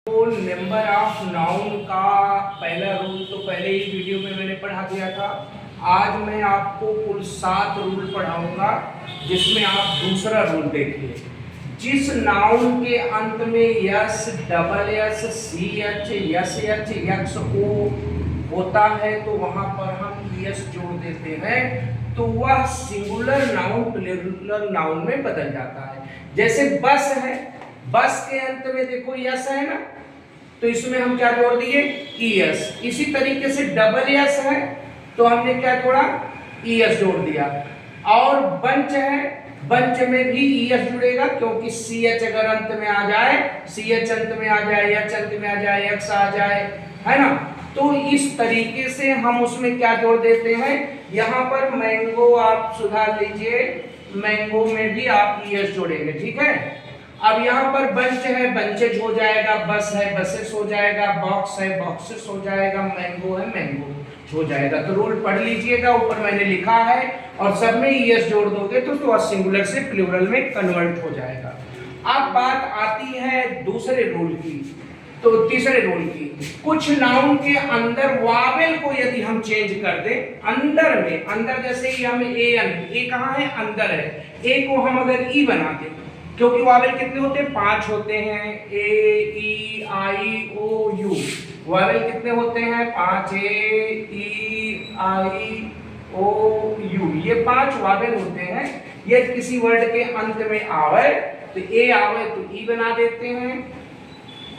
तो number of noun का पहला रूल तो पहले ही वीडियो में मैंने पढ़ा दिया था। आज मैं आपको कुल 7 रूल पढ़ाऊंगा, जिसमें आप दूसरा रूल देखिए। जिस नाउन के अंत में S, double S, C H, S H, X O होता है तो वहां पर हम यस जोड़ देते हैं, तो वह सिंगुलर नाउन प्लूरल नाउन में बदल जाता है। जैसे बस है, बस के अंत में देखो यस है ना, तो इसमें हम क्या जोड़ दिए, ईएस। इसी तरीके से डबल एस है तो हमने क्या जोड़ा, ईएस जोड़ दिया। और बंच है, बंच में भी ईएस जुड़ेगा, क्योंकि सीएच अगर अंत में आ जाए, सीएच अंत में आ जाए, एच अंत में आ जाए, एक्स आ जाए, है ना, तो इस तरीके से हम उसमें क्या जोड़ देते हैं। यहां पर मैंगो आप सुधार लीजिए, मैंगो में भी आप ईएस जोड़ेंगे, ठीक है। अब यहाँ पर बंच है, बंचेज हो जाएगा, बस है, बसेस हो जाएगा, बॉक्स है, बॉक्सेस हो जाएगा, मैंगो है, मैंगो हो जाएगा। तो रूल पढ़ लीजिएगा, ऊपर मैंने लिखा है, और सब में ईएस जोड़ दोगे तो सिंगुलर से प्लूरल में कन्वर्ट हो जाएगा। अब बात आती है दूसरे रूल की, तो तीसरे रूल की। कुछ नाउन के अंदर वावेल को यदि हम चेंज कर दें, अंदर में, अंदर जैसे ही हम ए कहाँ है, अंदर है, ए को हम अगर ई बना दें, क्योंकि वावेल कितने होते हैं, 5 होते हैं, ए ई आई ओ यू। वावेल कितने होते हैं, 5, ए ई आई ओ यू, ये 5 वावेल होते हैं। ये किसी वर्ड के अंत में आवे तो ए आवे तो ई बना देते हैं,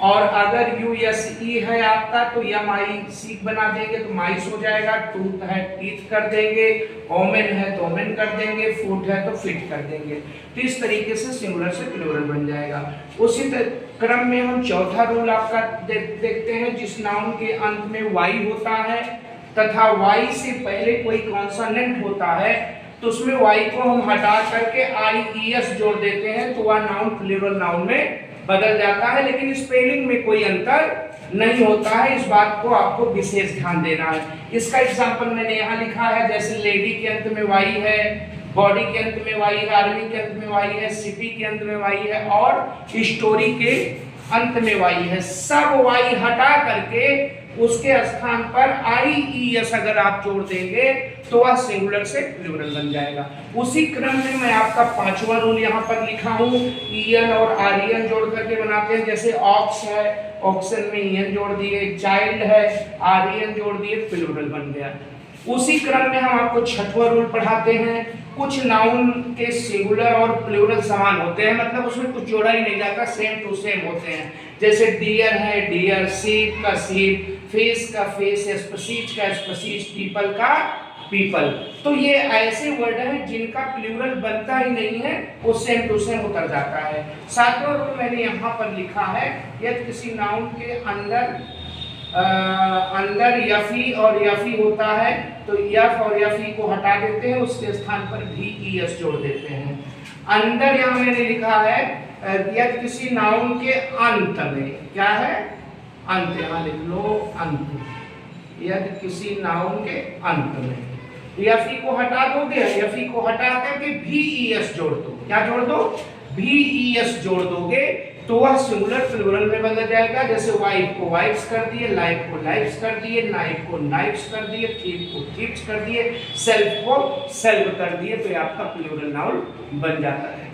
और अगर यू एस ई है आपका तो यम आई सी बना देंगे तो माइस हो जाएगा। टूथ है टीथ कर देंगे, ओमेन है तो ओमेन कर देंगे, फुट है तो फिट कर देंगे। तो इस तरीके से सिंगुलर से प्लूरल बन जाएगा। उसी क्रम में हम चौथा रूल आपका देखते हैं। जिस नाउन के अंत में वाई होता है तथा वाई से पहले कोई कॉन्सोनेंट होता है, तो उसमें वाई को हम हटा करके आई ई एस जोड़ देते हैं, तो वह नाउन प्लूरल नाउन में बदल जाता है। लेकिन स्पेलिंग में कोई अंतर नहीं होता है, इस बात को आपको विशेष ध्यान देना है। इसका एग्जांपल मैंने यहाँ लिखा है, जैसे लेडी के अंत में वाई है, बॉडी के अंत में वाई है, आर्मी के अंत में वाई है, सिटी के अंत में वाई है, और स्टोरी के अंत में वाई है। सब वाई हटा करके उसके स्थान पर आई ई एस अगर आप जोड़ देंगे तो वह सिंगुलर से प्लूरल बन जाएगा। उसी क्रम में मैं आपका 5वां रूल यहाँ पर लिखा हूँ, ईएन और आरईएन जोड़ करके बनाते हैं। जैसे ऑक्स है, ऑक्सन में ईएन जोड़ दिए, चाइल्ड है, आरईएन जोड़ दिए, प्लूरल बन गया। उसी क्रम में हम आपको 6वां रूल पढ़ाते हैं। कुछ नाउन के सिंगुलर और प्लूरल समान होते हैं, मतलब उसमें कुछ जोड़ा ही नहीं जाता, सेम टू सेम होते हैं। जैसे डियर है डियर, सीप का सीप, फेस का फेस, स्पीच का स्पीच, पीपल का पीपल। तो ये ऐसे वर्ड हैं जिनका प्लूरल बनता ही नहीं है, वो सेम टू सेम उतर जाता है। 7वां रूल मैंने यहाँ पर लिखा है, यदि किसी नाउन के अंदर यफी और यफी होता है तो यफ और यफी को हटा देते हैं, उसके स्थान पर भी ई एस जोड़ देते हैं। अंदर यहाँ मैंने लिखा है, यदि किसी नाउन के अंत में, क्या है, अंत, यहाँ लिख लो अंत। यदि किसी नाउन के अंत में यफी को हटा दोगे, यफी को हटा करके भी ई एस जोड़ दो, क्या जोड़ दो, भी ई एस जोड़ दोगे, तो वह सिंगुलर प्लूरल में बदल जाएगा। जैसे वाइफ को वाइफ्स कर दिए, लाइफ को लाइफ्स कर दिए, नाइफ को नाइफ्स कर दिए, थीप को थीप्स कर दिए, सेल्फ को सेल्फ कर दिए, तो ये आपका प्लूरल नाउन बन जाता है।